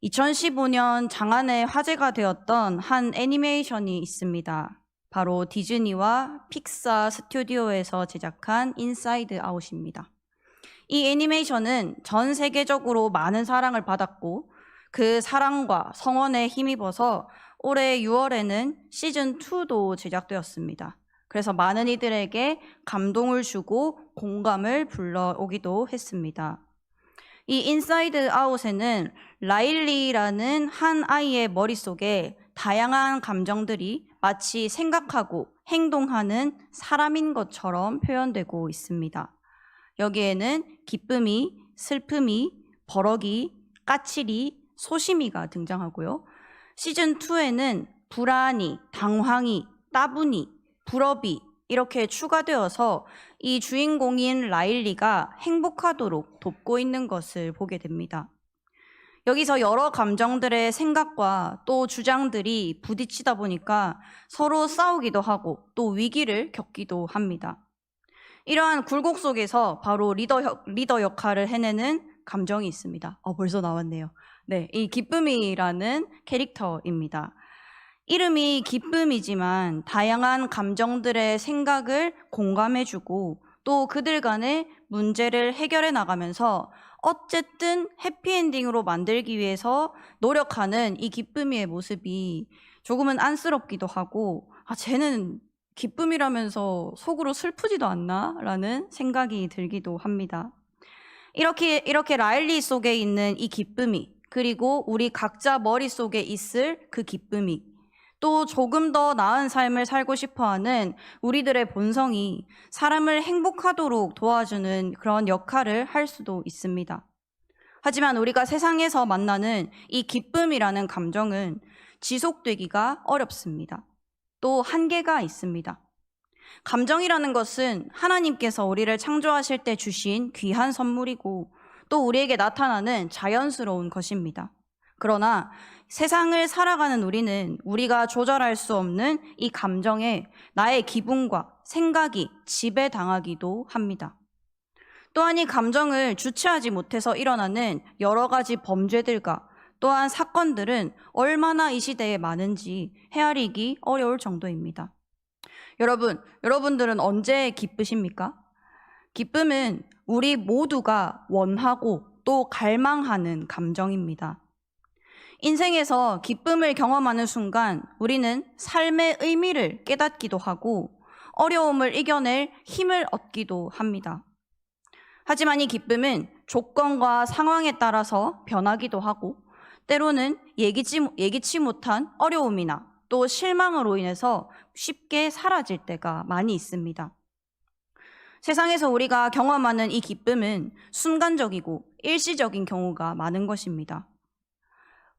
2015년 장안에 화제가 되었던 한 애니메이션이 있습니다. 바로 디즈니와 픽사 스튜디오에서 제작한 인사이드 아웃입니다. 이 애니메이션은 전 세계적으로 많은 사랑을 받았고 그 사랑과 성원에 힘입어서 올해 6월에는 시즌2도 제작되었습니다. 그래서 많은 이들에게 감동을 주고 공감을 불러오기도 했습니다. 이 인사이드 아웃에는 라일리라는 한 아이의 머릿속에 다양한 감정들이 마치 생각하고 행동하는 사람인 것처럼 표현되고 있습니다. 여기에는 기쁨이, 슬픔이, 버럭이, 까칠이, 소심이가 등장하고요. 시즌2에는 불안이, 당황이, 따분이, 불업이 이렇게 추가되어서 이 주인공인 라일리가 행복하도록 돕고 있는 것을 보게 됩니다. 여기서 여러 감정들의 생각과 또 주장들이 부딪히다 보니까 서로 싸우기도 하고 또 위기를 겪기도 합니다. 이러한 굴곡 속에서 바로 리더 역할을 해내는 감정이 있습니다. 벌써 나왔네요. 네, 이 기쁨이라는 캐릭터입니다. 이름이 기쁨이지만 다양한 감정들의 생각을 공감해주고 또 그들 간의 문제를 해결해 나가면서 어쨌든 해피엔딩으로 만들기 위해서 노력하는 이 기쁨이의 모습이 조금은 안쓰럽기도 하고 쟤는 기쁨이라면서 속으로 슬프지도 않나? 라는 생각이 들기도 합니다. 이렇게 라일리 속에 있는 이 기쁨이 그리고 우리 각자 머릿속에 있을 그 기쁨이 또 조금 더 나은 삶을 살고 싶어하는 우리들의 본성이 사람을 행복하도록 도와주는 그런 역할을 할 수도 있습니다. 하지만 우리가 세상에서 만나는 이 기쁨이라는 감정은 지속되기가 어렵습니다. 또 한계가 있습니다. 감정이라는 것은 하나님께서 우리를 창조하실 때 주신 귀한 선물이고 또 우리에게 나타나는 자연스러운 것입니다. 그러나 세상을 살아가는 우리는 우리가 조절할 수 없는 이 감정에 나의 기분과 생각이 지배당하기도 합니다. 또한 이 감정을 주체하지 못해서 일어나는 여러 가지 범죄들과 또한 사건들은 얼마나 이 시대에 많은지 헤아리기 어려울 정도입니다. 여러분들은 언제 기쁘십니까? 기쁨은 우리 모두가 원하고 또 갈망하는 감정입니다. 인생에서 기쁨을 경험하는 순간 우리는 삶의 의미를 깨닫기도 하고 어려움을 이겨낼 힘을 얻기도 합니다. 하지만 이 기쁨은 조건과 상황에 따라서 변하기도 하고 때로는 예기치 못한 어려움이나 또 실망으로 인해서 쉽게 사라질 때가 많이 있습니다. 세상에서 우리가 경험하는 이 기쁨은 순간적이고 일시적인 경우가 많은 것입니다.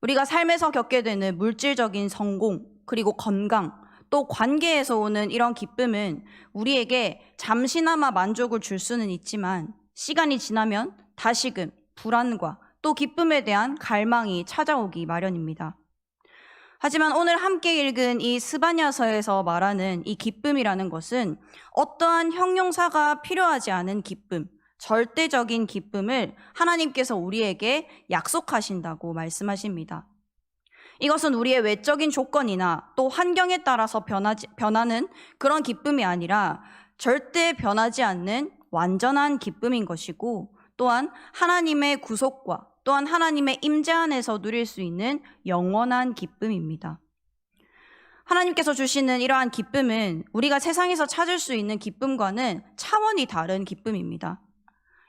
우리가 삶에서 겪게 되는 물질적인 성공, 그리고 건강, 또 관계에서 오는 이런 기쁨은 우리에게 잠시나마 만족을 줄 수는 있지만 시간이 지나면 다시금 불안과 또 기쁨에 대한 갈망이 찾아오기 마련입니다. 하지만 오늘 함께 읽은 이 스바냐서에서 말하는 이 기쁨이라는 것은 어떠한 형용사가 필요하지 않은 기쁨, 절대적인 기쁨을 하나님께서 우리에게 약속하신다고 말씀하십니다. 이것은 우리의 외적인 조건이나 또 환경에 따라서 변하는 그런 기쁨이 아니라 절대 변하지 않는 완전한 기쁨인 것이고 또한 하나님의 구속과 또한 하나님의 임재 안에서 누릴 수 있는 영원한 기쁨입니다. 하나님께서 주시는 이러한 기쁨은 우리가 세상에서 찾을 수 있는 기쁨과는 차원이 다른 기쁨입니다.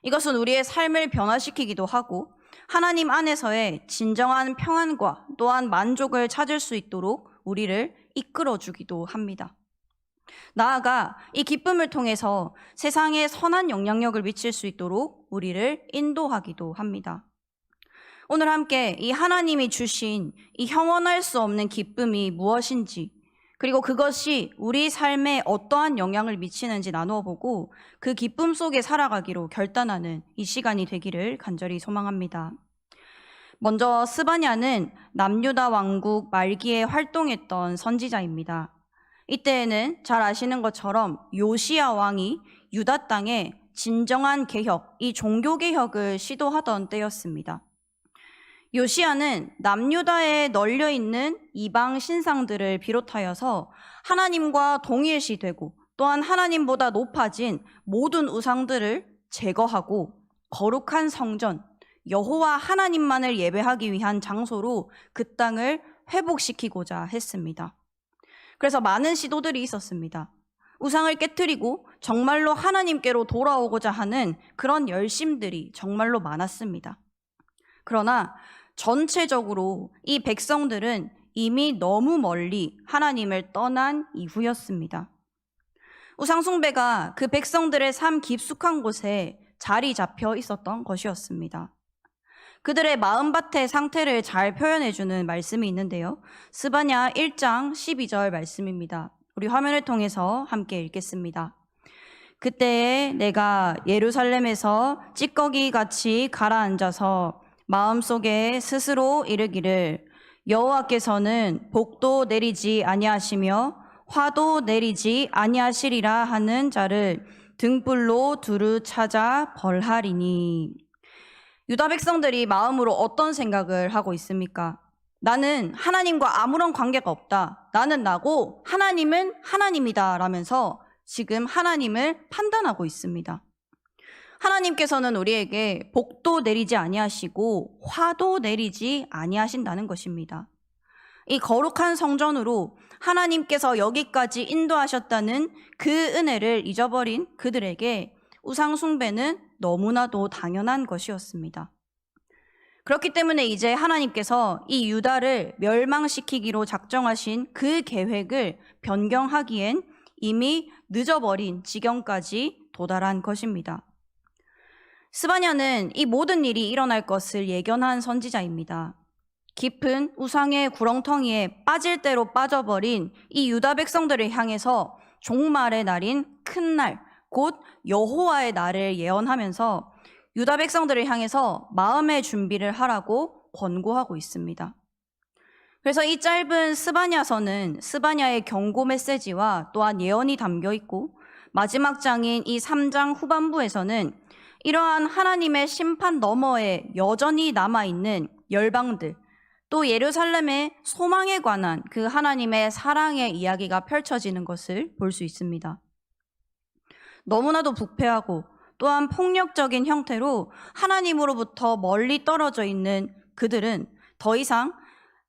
이것은 우리의 삶을 변화시키기도 하고 하나님 안에서의 진정한 평안과 또한 만족을 찾을 수 있도록 우리를 이끌어주기도 합니다. 나아가 이 기쁨을 통해서 세상에 선한 영향력을 미칠 수 있도록 우리를 인도하기도 합니다. 오늘 함께 이 하나님이 주신 이 형언할 수 없는 기쁨이 무엇인지 그리고 그것이 우리 삶에 어떠한 영향을 미치는지 나누어 보고 그 기쁨 속에 살아가기로 결단하는 이 시간이 되기를 간절히 소망합니다. 먼저 스바냐는 남유다 왕국 말기에 활동했던 선지자입니다. 이때에는 잘 아시는 것처럼 요시야 왕이 유다 땅에 진정한 개혁, 이 종교 개혁을 시도하던 때였습니다. 요시야는 남유다에 널려 있는 이방 신상들을 비롯하여서 하나님과 동일시되고 또한 하나님보다 높아진 모든 우상들을 제거하고 거룩한 성전, 여호와 하나님만을 예배하기 위한 장소로 그 땅을 회복시키고자 했습니다. 그래서 많은 시도들이 있었습니다. 우상을 깨트리고 정말로 하나님께로 돌아오고자 하는 그런 열심들이 정말로 많았습니다. 그러나 전체적으로 이 백성들은 이미 너무 멀리 하나님을 떠난 이후였습니다. 우상숭배가 그 백성들의 삶 깊숙한 곳에 자리 잡혀 있었던 것이었습니다. 그들의 마음밭의 상태를 잘 표현해주는 말씀이 있는데요. 스바냐 1장 12절 말씀입니다. 우리 화면을 통해서 함께 읽겠습니다. 그때에 내가 예루살렘에서 찌꺼기같이 가라앉아서 마음속에 스스로 이르기를 여호와께서는 복도 내리지 아니하시며 화도 내리지 아니하시리라 하는 자를 등불로 두루 찾아 벌하리니. 유다 백성들이 마음으로 어떤 생각을 하고 있습니까? 나는 하나님과 아무런 관계가 없다. 나는 나고 하나님은 하나님이다 라면서 지금 하나님을 판단하고 있습니다. 하나님께서는 우리에게 복도 내리지 아니하시고 화도 내리지 아니하신다는 것입니다. 이 거룩한 성전으로 하나님께서 여기까지 인도하셨다는 그 은혜를 잊어버린 그들에게 우상 숭배는 너무나도 당연한 것이었습니다. 그렇기 때문에 이제 하나님께서 이 유다를 멸망시키기로 작정하신 그 계획을 변경하기엔 이미 늦어버린 지경까지 도달한 것입니다. 스바냐는 이 모든 일이 일어날 것을 예견한 선지자입니다. 깊은 우상의 구렁텅이에 빠질 대로 빠져버린 이 유다 백성들을 향해서 종말의 날인 큰 날, 곧 여호와의 날을 예언하면서 유다 백성들을 향해서 마음의 준비를 하라고 권고하고 있습니다. 그래서 이 짧은 스바냐서는 스바냐의 경고 메시지와 또한 예언이 담겨 있고, 마지막 장인 이 3장 후반부에서는 이러한 하나님의 심판 너머에 여전히 남아있는 열방들, 또 예루살렘의 소망에 관한 그 하나님의 사랑의 이야기가 펼쳐지는 것을 볼 수 있습니다. 너무나도 부패하고 또한 폭력적인 형태로 하나님으로부터 멀리 떨어져 있는 그들은 더 이상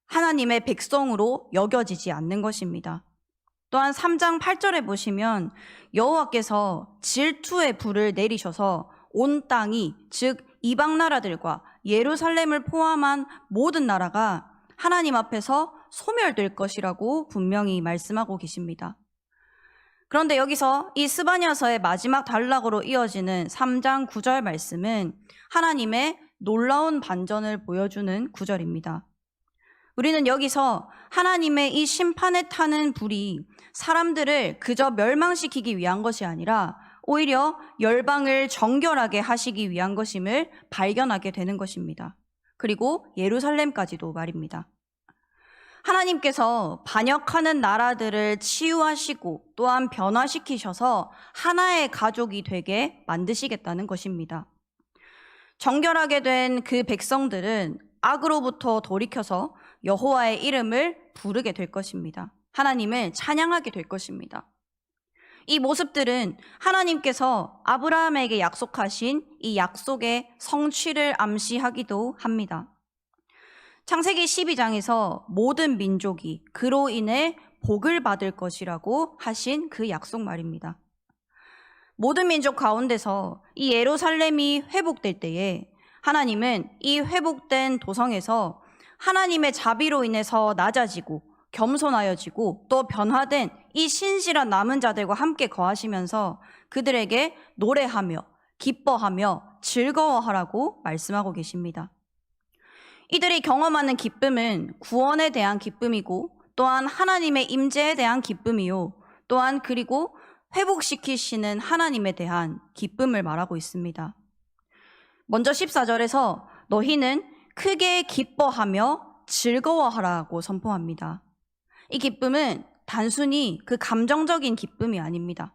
하나님의 백성으로 여겨지지 않는 것입니다. 또한 3장 8절에 보시면 여호와께서 질투의 불을 내리셔서 온 땅이, 즉 이방 나라들과 예루살렘을 포함한 모든 나라가 하나님 앞에서 소멸될 것이라고 분명히 말씀하고 계십니다. 그런데 여기서 이 스바냐서의 마지막 단락으로 이어지는 3장 9절 말씀은 하나님의 놀라운 반전을 보여주는 구절입니다. 우리는 여기서 하나님의 이 심판에 타는 불이 사람들을 그저 멸망시키기 위한 것이 아니라 오히려 열방을 정결하게 하시기 위한 것임을 발견하게 되는 것입니다. 그리고 예루살렘까지도 말입니다. 하나님께서 반역하는 나라들을 치유하시고 또한 변화시키셔서 하나의 가족이 되게 만드시겠다는 것입니다. 정결하게 된 그 백성들은 악으로부터 돌이켜서 여호와의 이름을 부르게 될 것입니다. 하나님을 찬양하게 될 것입니다. 이 모습들은 하나님께서 아브라함에게 약속하신 이 약속의 성취를 암시하기도 합니다. 창세기 12장에서 모든 민족이 그로 인해 복을 받을 것이라고 하신 그 약속 말입니다. 모든 민족 가운데서 이 예루살렘이 회복될 때에 하나님은 이 회복된 도성에서 하나님의 자비로 인해서 낮아지고 겸손하여지고 또 변화된 이 신실한 남은 자들과 함께 거하시면서 그들에게 노래하며 기뻐하며 즐거워하라고 말씀하고 계십니다. 이들이 경험하는 기쁨은 구원에 대한 기쁨이고 또한 하나님의 임재에 대한 기쁨이요, 또한 그리고 회복시키시는 하나님에 대한 기쁨을 말하고 있습니다. 먼저 14절에서 너희는 크게 기뻐하며 즐거워하라고 선포합니다. 이 기쁨은 단순히 그 감정적인 기쁨이 아닙니다.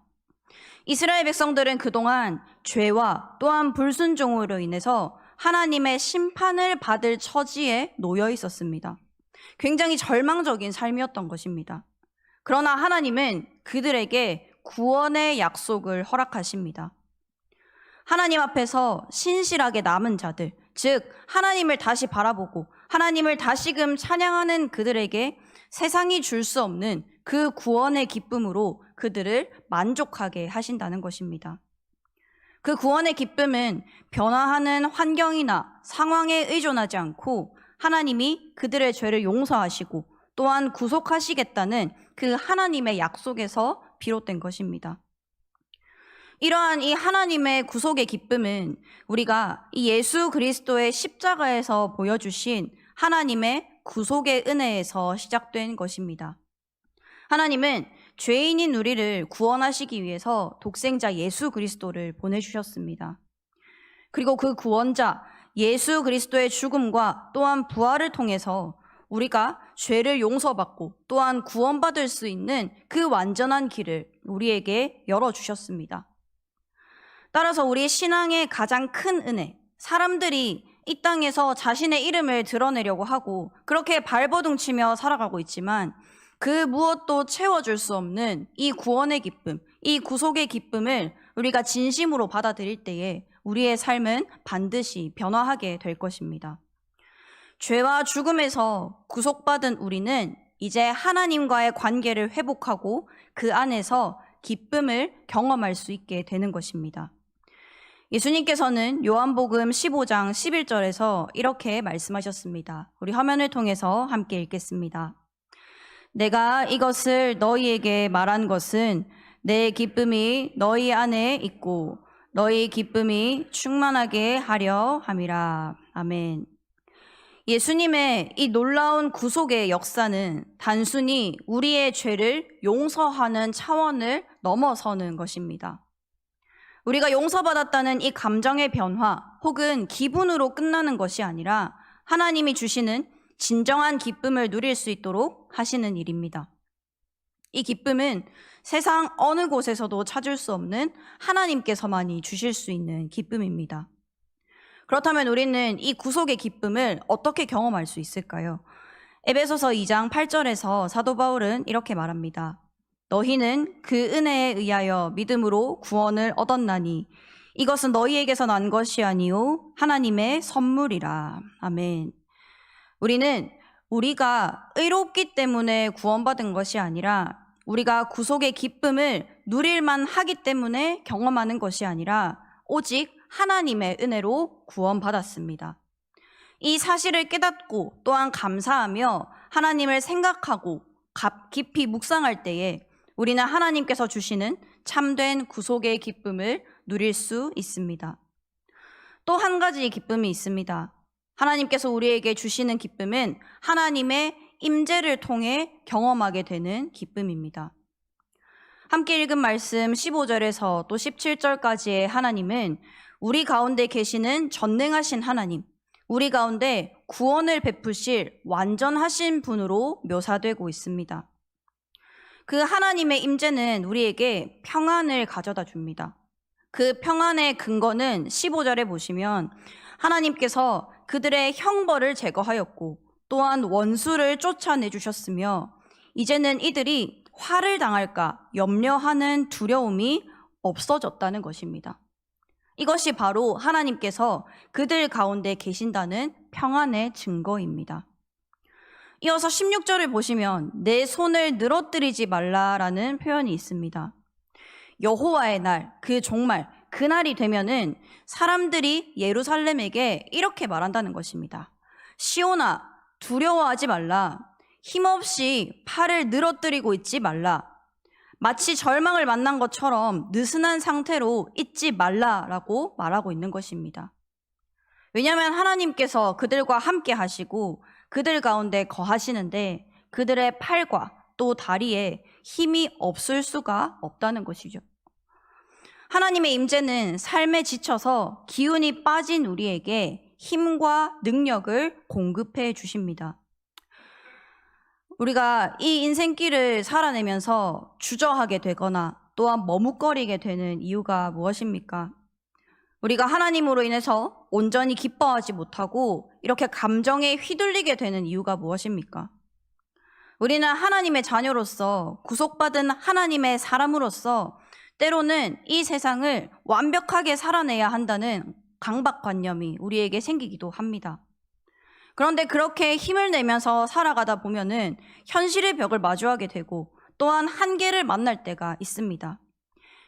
이스라엘 백성들은 그동안 죄와 또한 불순종으로 인해서 하나님의 심판을 받을 처지에 놓여 있었습니다. 굉장히 절망적인 삶이었던 것입니다. 그러나 하나님은 그들에게 구원의 약속을 허락하십니다. 하나님 앞에서 신실하게 남은 자들, 즉 하나님을 다시 바라보고 하나님을 다시금 찬양하는 그들에게 세상이 줄 수 없는 그 구원의 기쁨으로 그들을 만족하게 하신다는 것입니다. 그 구원의 기쁨은 변화하는 환경이나 상황에 의존하지 않고 하나님이 그들의 죄를 용서하시고 또한 구속하시겠다는 그 하나님의 약속에서 비롯된 것입니다. 이러한 이 하나님의 구속의 기쁨은 우리가 이 예수 그리스도의 십자가에서 보여주신 하나님의 구속의 은혜에서 시작된 것입니다. 하나님은 죄인인 우리를 구원하시기 위해서 독생자 예수 그리스도를 보내주셨습니다. 그리고 그 구원자 예수 그리스도의 죽음과 또한 부활을 통해서 우리가 죄를 용서받고 또한 구원받을 수 있는 그 완전한 길을 우리에게 열어주셨습니다. 따라서 우리 신앙의 가장 큰 은혜, 사람들이 이 땅에서 자신의 이름을 드러내려고 하고 그렇게 발버둥치며 살아가고 있지만 그 무엇도 채워줄 수 없는 이 구원의 기쁨, 이 구속의 기쁨을 우리가 진심으로 받아들일 때에 우리의 삶은 반드시 변화하게 될 것입니다. 죄와 죽음에서 구속받은 우리는 이제 하나님과의 관계를 회복하고 그 안에서 기쁨을 경험할 수 있게 되는 것입니다. 예수님께서는 요한복음 15장 11절에서 이렇게 말씀하셨습니다. 우리 화면을 통해서 함께 읽겠습니다. 내가 이것을 너희에게 말한 것은 내 기쁨이 너희 안에 있고 너희 기쁨이 충만하게 하려 함이라. 아멘. 예수님의 이 놀라운 구속의 역사는 단순히 우리의 죄를 용서하는 차원을 넘어서는 것입니다. 우리가 용서받았다는 이 감정의 변화 혹은 기분으로 끝나는 것이 아니라 하나님이 주시는 진정한 기쁨을 누릴 수 있도록 하시는 일입니다. 이 기쁨은 세상 어느 곳에서도 찾을 수 없는 하나님께서만이 주실 수 있는 기쁨입니다. 그렇다면 우리는 이 구속의 기쁨을 어떻게 경험할 수 있을까요? 에베소서 2장 8절에서 사도 바울은 이렇게 말합니다. 너희는 그 은혜에 의하여 믿음으로 구원을 얻었나니 이것은 너희에게서 난 것이 아니요 하나님의 선물이라. 아멘. 우리는 우리가 의롭기 때문에 구원받은 것이 아니라 우리가 구속의 기쁨을 누릴만 하기 때문에 경험하는 것이 아니라 오직 하나님의 은혜로 구원받았습니다. 이 사실을 깨닫고 또한 감사하며 하나님을 생각하고 깊이 묵상할 때에 우리는 하나님께서 주시는 참된 구속의 기쁨을 누릴 수 있습니다. 또 한 가지 기쁨이 있습니다. 하나님께서 우리에게 주시는 기쁨은 하나님의 임재를 통해 경험하게 되는 기쁨입니다. 함께 읽은 말씀 15절에서 또 17절까지의 하나님은 우리 가운데 계시는 전능하신 하나님, 우리 가운데 구원을 베푸실 완전하신 분으로 묘사되고 있습니다. 그 하나님의 임재는 우리에게 평안을 가져다 줍니다. 그 평안의 근거는 15절에 보시면 하나님께서 그들의 형벌을 제거하였고 또한 원수를 쫓아내 주셨으며 이제는 이들이 화를 당할까 염려하는 두려움이 없어졌다는 것입니다. 이것이 바로 하나님께서 그들 가운데 계신다는 평안의 증거입니다. 이어서 16절을 보시면 내 손을 늘어뜨리지 말라라는 표현이 있습니다. 여호와의 날, 그 종말, 그날이 되면은 사람들이 예루살렘에게 이렇게 말한다는 것입니다. 시온아, 두려워하지 말라. 힘없이 팔을 늘어뜨리고 있지 말라. 마치 절망을 만난 것처럼 느슨한 상태로 있지 말라라고 말하고 있는 것입니다. 왜냐하면 하나님께서 그들과 함께 하시고 그들 가운데 거하시는데 그들의 팔과 또 다리에 힘이 없을 수가 없다는 것이죠. 하나님의 임재는 삶에 지쳐서 기운이 빠진 우리에게 힘과 능력을 공급해 주십니다. 우리가 이 인생길을 살아내면서 주저하게 되거나 또한 머뭇거리게 되는 이유가 무엇입니까? 우리가 하나님으로 인해서 온전히 기뻐하지 못하고 이렇게 감정에 휘둘리게 되는 이유가 무엇입니까? 우리는 하나님의 자녀로서 구속받은 하나님의 사람으로서 때로는 이 세상을 완벽하게 살아내야 한다는 강박관념이 우리에게 생기기도 합니다. 그런데 그렇게 힘을 내면서 살아가다 보면은 현실의 벽을 마주하게 되고 또한 한계를 만날 때가 있습니다.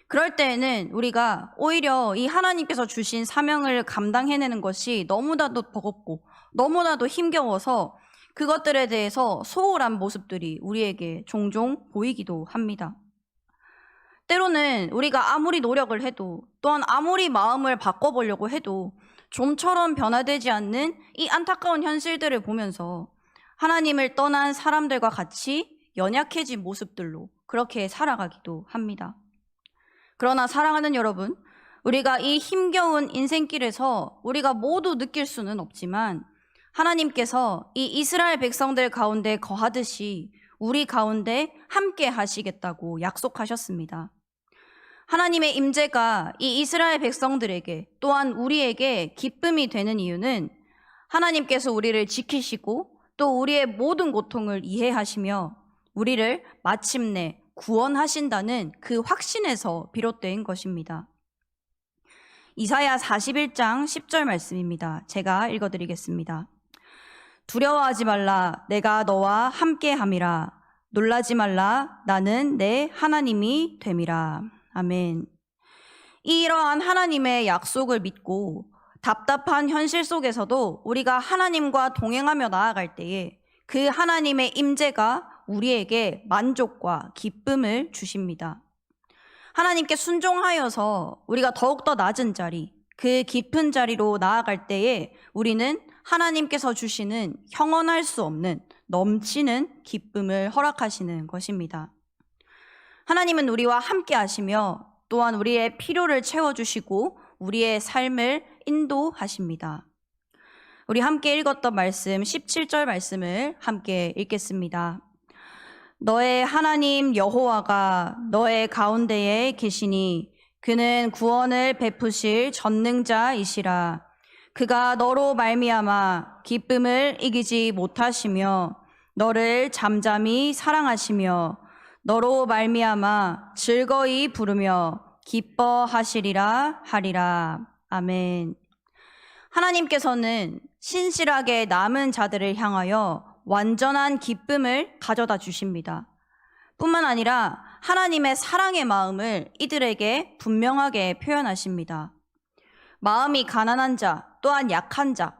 그럴 때에는 우리가 오히려 이 하나님께서 주신 사명을 감당해내는 것이 너무나도 버겁고 너무나도 힘겨워서 그것들에 대해서 소홀한 모습들이 우리에게 종종 보이기도 합니다. 때로는 우리가 아무리 노력을 해도 또한 아무리 마음을 바꿔보려고 해도 좀처럼 변화되지 않는 이 안타까운 현실들을 보면서 하나님을 떠난 사람들과 같이 연약해진 모습들로 그렇게 살아가기도 합니다. 그러나 사랑하는 여러분, 우리가 이 힘겨운 인생길에서 우리가 모두 느낄 수는 없지만 하나님께서 이 이스라엘 백성들 가운데 거하듯이 우리 가운데 함께 하시겠다고 약속하셨습니다. 하나님의 임재가 이 이스라엘 백성들에게 또한 우리에게 기쁨이 되는 이유는 하나님께서 우리를 지키시고 또 우리의 모든 고통을 이해하시며 우리를 마침내 구원하신다는 그 확신에서 비롯된 것입니다. 이사야 41장 10절 말씀입니다. 제가 읽어드리겠습니다. 두려워하지 말라, 내가 너와 함께함이라. 놀라지 말라, 나는 내 하나님이 됨이라. 아멘. 이러한 하나님의 약속을 믿고 답답한 현실 속에서도 우리가 하나님과 동행하며 나아갈 때에 그 하나님의 임재가 우리에게 만족과 기쁨을 주십니다. 하나님께 순종하여서 우리가 더욱더 낮은 자리, 그 깊은 자리로 나아갈 때에 우리는 하나님께서 주시는 형언할 수 없는 넘치는 기쁨을 허락하시는 것입니다. 하나님은 우리와 함께 하시며 또한 우리의 필요를 채워주시고 우리의 삶을 인도하십니다. 우리 함께 읽었던 말씀 17절 말씀을 함께 읽겠습니다. 너의 하나님 여호와가 너의 가운데에 계시니 그는 구원을 베푸실 전능자이시라. 그가 너로 말미암아 기쁨을 이기지 못하시며 너를 잠잠히 사랑하시며 너로 말미암아 즐거이 부르며 기뻐하시리라 하리라. 아멘. 하나님께서는 신실하게 남은 자들을 향하여 완전한 기쁨을 가져다 주십니다. 뿐만 아니라 하나님의 사랑의 마음을 이들에게 분명하게 표현하십니다. 마음이 가난한 자, 또한 약한 자,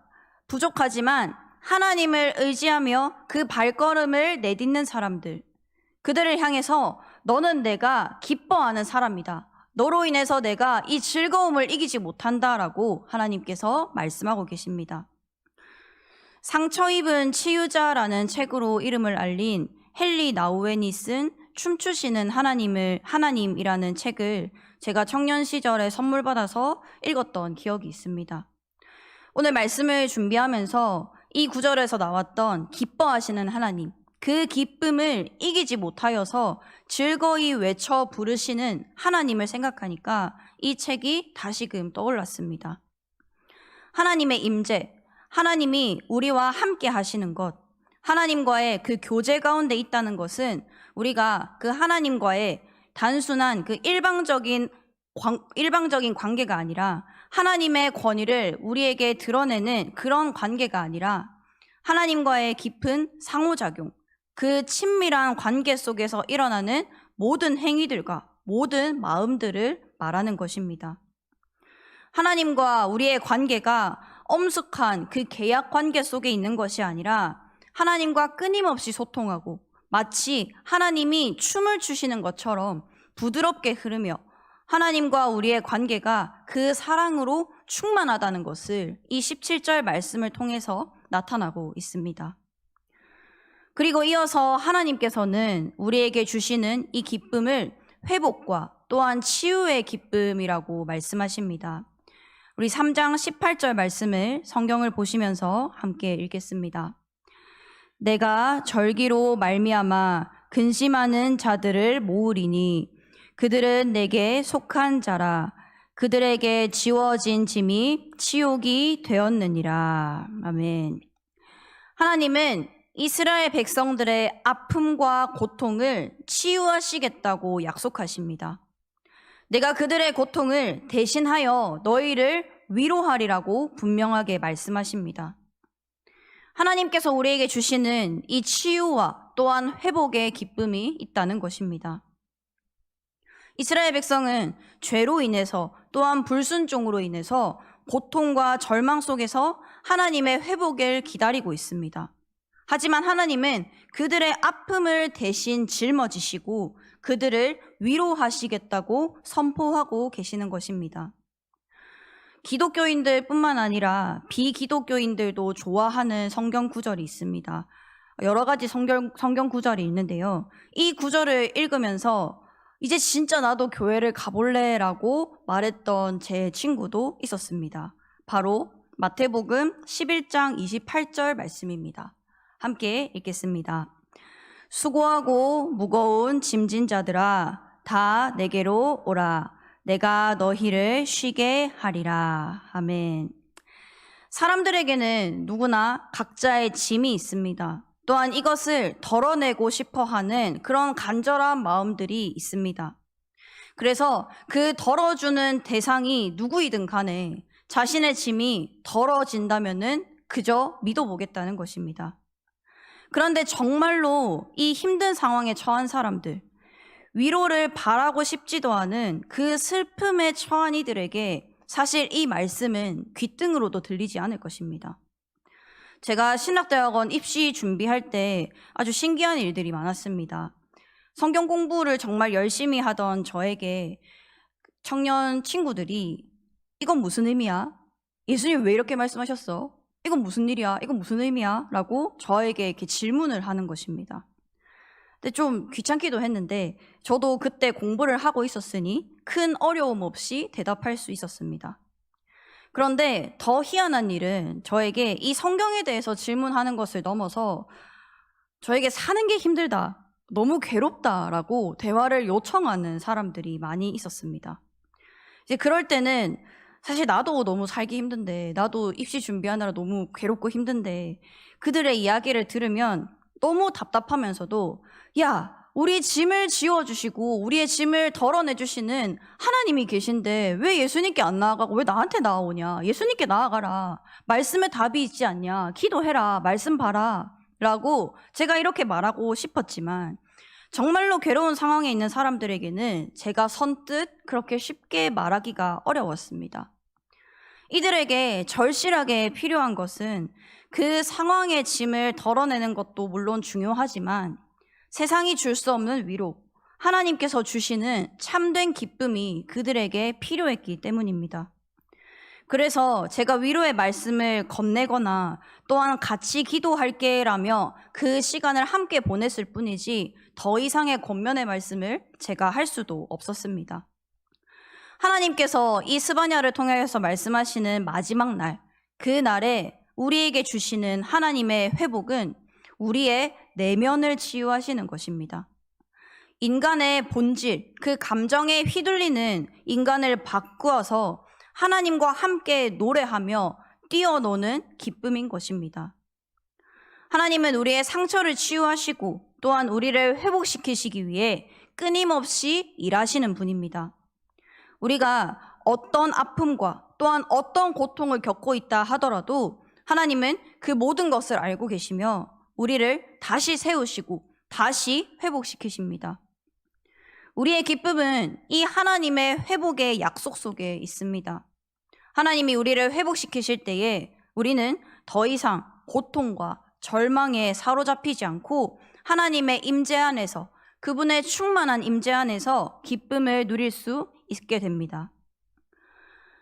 부족하지만 하나님을 의지하며 그 발걸음을 내딛는 사람들, 그들을 향해서 너는 내가 기뻐하는 사람이다. 너로 인해서 내가 이 즐거움을 이기지 못한다라고 하나님께서 말씀하고 계십니다. 상처 입은 치유자라는 책으로 이름을 알린 헨리 나우엔이 쓴 춤추시는 하나님이라는 책을 제가 청년 시절에 선물 받아서 읽었던 기억이 있습니다. 오늘 말씀을 준비하면서 이 구절에서 나왔던 기뻐하시는 하나님, 그 기쁨을 이기지 못하여서 즐거이 외쳐 부르시는 하나님을 생각하니까 이 책이 다시금 떠올랐습니다. 하나님의 임재, 하나님이 우리와 함께 하시는 것, 하나님과의 그 교제 가운데 있다는 것은 우리가 그 하나님과의 단순한 그 일방적인 관계가 아니라 하나님의 권위를 우리에게 드러내는 그런 관계가 아니라 하나님과의 깊은 상호작용, 그 친밀한 관계 속에서 일어나는 모든 행위들과 모든 마음들을 말하는 것입니다. 하나님과 우리의 관계가 엄숙한 그 계약 관계 속에 있는 것이 아니라 하나님과 끊임없이 소통하고 마치 하나님이 춤을 추시는 것처럼 부드럽게 흐르며 하나님과 우리의 관계가 그 사랑으로 충만하다는 것을 이 17절 말씀을 통해서 나타나고 있습니다. 그리고 이어서 하나님께서는 우리에게 주시는 이 기쁨을 회복과 또한 치유의 기쁨이라고 말씀하십니다. 우리 3장 18절 말씀을 성경을 보시면서 함께 읽겠습니다. 내가 절기로 말미암아 근심하는 자들을 모으리니 그들은 내게 속한 자라. 그들에게 지워진 짐이 치욕이 되었느니라. 아멘. 하나님은 이스라엘 백성들의 아픔과 고통을 치유하시겠다고 약속하십니다. 내가 그들의 고통을 대신하여 너희를 위로하리라고 분명하게 말씀하십니다. 하나님께서 우리에게 주시는 이 치유와 또한 회복의 기쁨이 있다는 것입니다. 이스라엘 백성은 죄로 인해서 또한 불순종으로 인해서 고통과 절망 속에서 하나님의 회복을 기다리고 있습니다. 하지만 하나님은 그들의 아픔을 대신 짊어지시고 그들을 위로하시겠다고 선포하고 계시는 것입니다. 기독교인들뿐만 아니라 비기독교인들도 좋아하는 성경 구절이 있습니다. 여러 가지 성경 구절이 있는데요. 이 구절을 읽으면서 이제 진짜 나도 교회를 가볼래라고 말했던 제 친구도 있었습니다. 바로 마태복음 11장 28절 말씀입니다. 함께 읽겠습니다. 수고하고 무거운 짐진 자들아 다 내게로 오라. 내가 너희를 쉬게 하리라. 아멘. 사람들에게는 누구나 각자의 짐이 있습니다. 또한 이것을 덜어내고 싶어 하는 그런 간절한 마음들이 있습니다. 그래서 그 덜어주는 대상이 누구이든 간에 자신의 짐이 덜어진다면은 그저 믿어보겠다는 것입니다. 그런데 정말로 이 힘든 상황에 처한 사람들, 위로를 바라고 싶지도 않은 그 슬픔에 처한 이들에게 사실 이 말씀은 귓등으로도 들리지 않을 것입니다. 제가 신학대학원 입시 준비할 때 아주 신기한 일들이 많았습니다. 성경 공부를 정말 열심히 하던 저에게 청년 친구들이 이건 무슨 의미야? 예수님 왜 이렇게 말씀하셨어? 이건 무슨 일이야? 이건 무슨 의미야? 라고 저에게 이렇게 질문을 하는 것입니다. 근데 좀 귀찮기도 했는데 저도 그때 공부를 하고 있었으니 큰 어려움 없이 대답할 수 있었습니다. 그런데 더 희한한 일은 저에게 이 성경에 대해서 질문하는 것을 넘어서 저에게 사는 게 힘들다, 너무 괴롭다라고 대화를 요청하는 사람들이 많이 있었습니다. 이제 그럴 때는 사실 나도 너무 살기 힘든데, 나도 입시 준비하느라 너무 괴롭고 힘든데 그들의 이야기를 들으면 너무 답답하면서도 야, 우리 짐을 지워주시고 우리의 짐을 덜어내주시는 하나님이 계신데 왜 예수님께 안 나아가고 왜 나한테 나아오냐? 예수님께 나아가라. 말씀에 답이 있지 않냐? 기도해라. 말씀 봐라. 라고 제가 이렇게 말하고 싶었지만 정말로 괴로운 상황에 있는 사람들에게는 제가 선뜻 그렇게 쉽게 말하기가 어려웠습니다. 이들에게 절실하게 필요한 것은 그 상황의 짐을 덜어내는 것도 물론 중요하지만 세상이 줄 수 없는 위로, 하나님께서 주시는 참된 기쁨이 그들에게 필요했기 때문입니다. 그래서 제가 위로의 말씀을 건네거나 또한 같이 기도할게라며 그 시간을 함께 보냈을 뿐이지 더 이상의 권면의 말씀을 제가 할 수도 없었습니다. 하나님께서 이 스바냐를 통해서 말씀하시는 마지막 날, 그 날에 우리에게 주시는 하나님의 회복은 우리의 내면을 치유하시는 것입니다. 인간의 본질, 그 감정에 휘둘리는 인간을 바꾸어서 하나님과 함께 노래하며 뛰어노는 기쁨인 것입니다. 하나님은 우리의 상처를 치유하시고 또한 우리를 회복시키시기 위해 끊임없이 일하시는 분입니다. 우리가 어떤 아픔과 또한 어떤 고통을 겪고 있다 하더라도 하나님은 그 모든 것을 알고 계시며 우리를 다시 세우시고 다시 회복시키십니다. 우리의 기쁨은 이 하나님의 회복의 약속 속에 있습니다. 하나님이 우리를 회복시키실 때에 우리는 더 이상 고통과 절망에 사로잡히지 않고 하나님의 임재 안에서, 그분의 충만한 임재 안에서 기쁨을 누릴 수 있게 됩니다.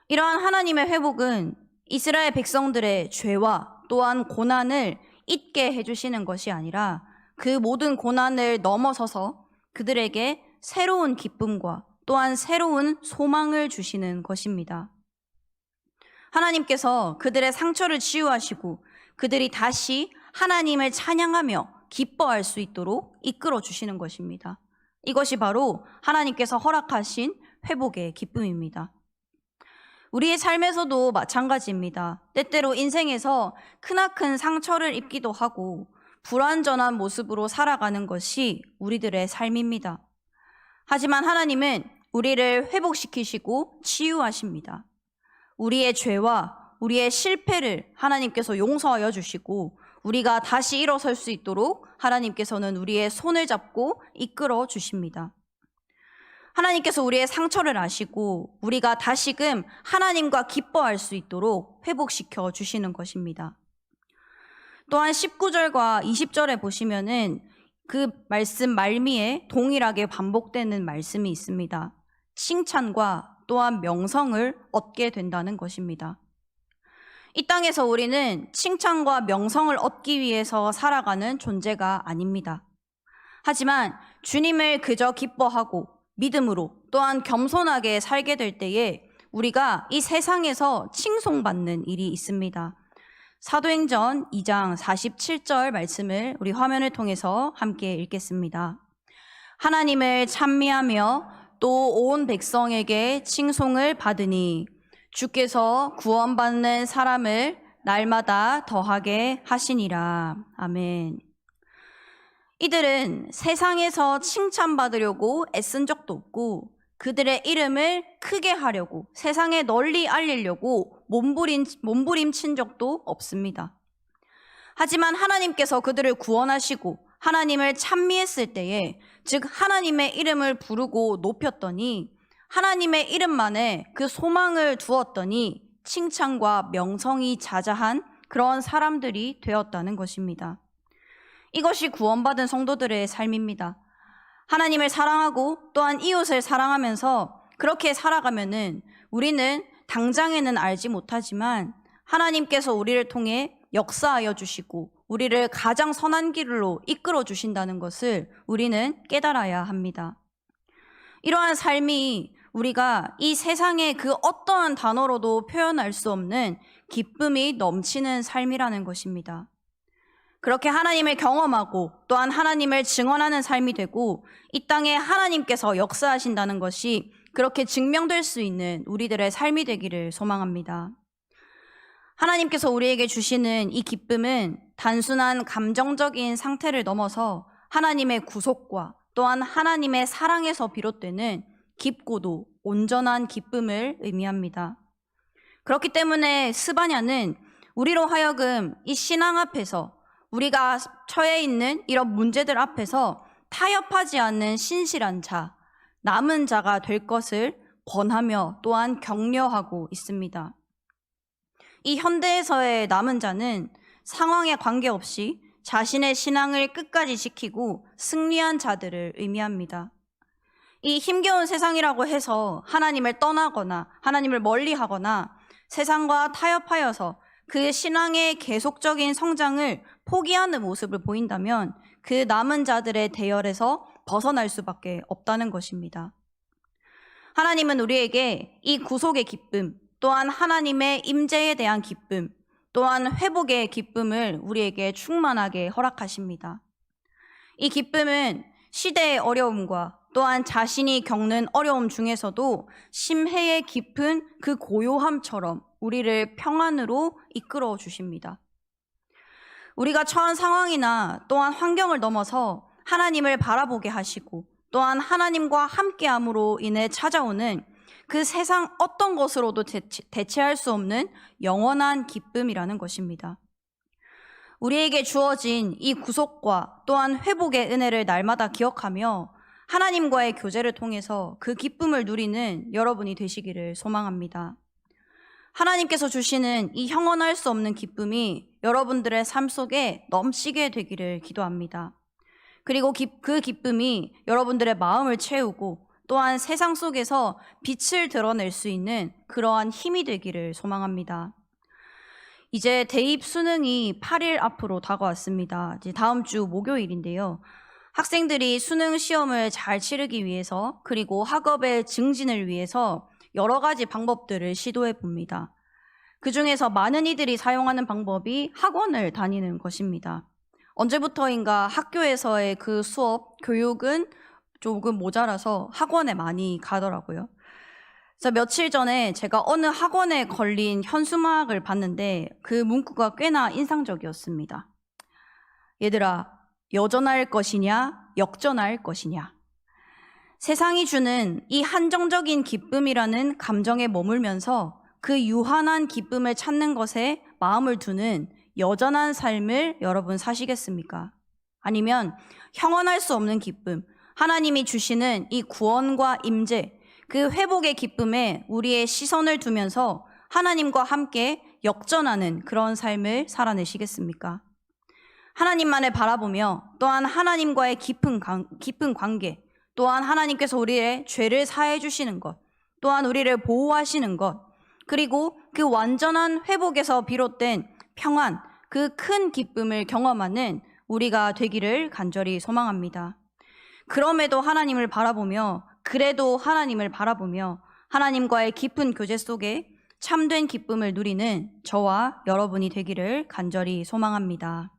이러한 하나님의 회복은 이스라엘 백성들의 죄와 또한 고난을 잊게 해주시는 것이 아니라 그 모든 고난을 넘어서서 그들에게 새로운 기쁨과 또한 새로운 소망을 주시는 것입니다. 하나님께서 그들의 상처를 치유하시고 그들이 다시 하나님을 찬양하며 기뻐할 수 있도록 이끌어 주시는 것입니다. 이것이 바로 하나님께서 허락하신 회복의 기쁨입니다. 우리의 삶에서도 마찬가지입니다. 때때로 인생에서 크나큰 상처를 입기도 하고 불완전한 모습으로 살아가는 것이 우리들의 삶입니다. 하지만 하나님은 우리를 회복시키시고 치유하십니다. 우리의 죄와 우리의 실패를 하나님께서 용서하여 주시고 우리가 다시 일어설 수 있도록 하나님께서는 우리의 손을 잡고 이끌어 주십니다. 하나님께서 우리의 상처를 아시고 우리가 다시금 하나님과 기뻐할 수 있도록 회복시켜 주시는 것입니다. 또한 19절과 20절에 보시면은 그 말씀 말미에 동일하게 반복되는 말씀이 있습니다. 칭찬과 또한 명성을 얻게 된다는 것입니다. 이 땅에서 우리는 칭찬과 명성을 얻기 위해서 살아가는 존재가 아닙니다. 하지만 주님을 그저 기뻐하고 믿음으로 또한 겸손하게 살게 될 때에 우리가 이 세상에서 칭송받는 일이 있습니다. 사도행전 2장 47절 말씀을 우리 화면을 통해서 함께 읽겠습니다. 하나님을 찬미하며 또 온 백성에게 칭송을 받으니 주께서 구원받는 사람을 날마다 더하게 하시니라. 아멘. 이들은 세상에서 칭찬받으려고 애쓴 적도 없고 그들의 이름을 크게 하려고 세상에 널리 알리려고 몸부림친 적도 없습니다. 하지만 하나님께서 그들을 구원하시고 하나님을 찬미했을 때에 즉 하나님의 이름을 부르고 높였더니 하나님의 이름만에 그 소망을 두었더니 칭찬과 명성이 자자한 그런 사람들이 되었다는 것입니다. 이것이 구원받은 성도들의 삶입니다. 하나님을 사랑하고 또한 이웃을 사랑하면서 그렇게 살아가면은 우리는 당장에는 알지 못하지만 하나님께서 우리를 통해 역사하여 주시고 우리를 가장 선한 길로 이끌어 주신다는 것을 우리는 깨달아야 합니다. 이러한 삶이 우리가 이 세상의 그 어떠한 단어로도 표현할 수 없는 기쁨이 넘치는 삶이라는 것입니다. 그렇게 하나님을 경험하고 또한 하나님을 증언하는 삶이 되고 이 땅에 하나님께서 역사하신다는 것이 그렇게 증명될 수 있는 우리들의 삶이 되기를 소망합니다. 하나님께서 우리에게 주시는 이 기쁨은 단순한 감정적인 상태를 넘어서 하나님의 구속과 또한 하나님의 사랑에서 비롯되는 깊고도 온전한 기쁨을 의미합니다. 그렇기 때문에 스바냐는 우리로 하여금 이 신앙 앞에서 우리가 처해 있는 이런 문제들 앞에서 타협하지 않는 신실한 자, 남은 자가 될 것을 권하며 또한 격려하고 있습니다. 이 현대에서의 남은 자는 상황에 관계없이 자신의 신앙을 끝까지 지키고 승리한 자들을 의미합니다. 이 힘겨운 세상이라고 해서 하나님을 떠나거나 하나님을 멀리하거나 세상과 타협하여서 그 신앙의 계속적인 성장을 포기하는 모습을 보인다면 그 남은 자들의 대열에서 벗어날 수밖에 없다는 것입니다. 하나님은 우리에게 이 구속의 기쁨, 또한 하나님의 임재에 대한 기쁨, 또한 회복의 기쁨을 우리에게 충만하게 허락하십니다. 이 기쁨은 시대의 어려움과 또한 자신이 겪는 어려움 중에서도 심해의 깊은 그 고요함처럼 우리를 평안으로 이끌어 주십니다. 우리가 처한 상황이나 또한 환경을 넘어서 하나님을 바라보게 하시고 또한 하나님과 함께함으로 인해 찾아오는 그 세상 어떤 것으로도 대체할 수 없는 영원한 기쁨이라는 것입니다. 우리에게 주어진 이 구속과 또한 회복의 은혜를 날마다 기억하며 하나님과의 교제를 통해서 그 기쁨을 누리는 여러분이 되시기를 소망합니다. 하나님께서 주시는 이 형언할 수 없는 기쁨이 여러분들의 삶 속에 넘치게 되기를 기도합니다. 그리고 그 기쁨이 여러분들의 마음을 채우고 또한 세상 속에서 빛을 드러낼 수 있는 그러한 힘이 되기를 소망합니다. 이제 대입 수능이 8일 앞으로 다가왔습니다. 이제 다음 주 목요일인데요. 학생들이 수능 시험을 잘 치르기 위해서 그리고 학업의 증진을 위해서 여러 가지 방법들을 시도해 봅니다. 그 중에서 많은 이들이 사용하는 방법이 학원을 다니는 것입니다. 언제부터인가 학교에서의 그 수업, 교육은 조금 모자라서 학원에 많이 가더라고요. 그래서 며칠 전에 제가 어느 학원에 걸린 현수막을 봤는데 그 문구가 꽤나 인상적이었습니다. 얘들아, 여전할 것이냐, 역전할 것이냐. 세상이 주는 이 한정적인 기쁨이라는 감정에 머물면서 그 유한한 기쁨을 찾는 것에 마음을 두는 여전한 삶을 여러분 사시겠습니까? 아니면 형언할 수 없는 기쁨, 하나님이 주시는 이 구원과 임재, 그 회복의 기쁨에 우리의 시선을 두면서 하나님과 함께 역전하는 그런 삶을 살아내시겠습니까? 하나님만을 바라보며 또한 하나님과의 깊은 관계, 또한 하나님께서 우리의 죄를 사해 주시는 것, 또한 우리를 보호하시는 것, 그리고 그 완전한 회복에서 비롯된 평안, 그 큰 기쁨을 경험하는 우리가 되기를 간절히 소망합니다. 그럼에도 하나님을 바라보며, 그래도 하나님을 바라보며 하나님과의 깊은 교제 속에 참된 기쁨을 누리는 저와 여러분이 되기를 간절히 소망합니다.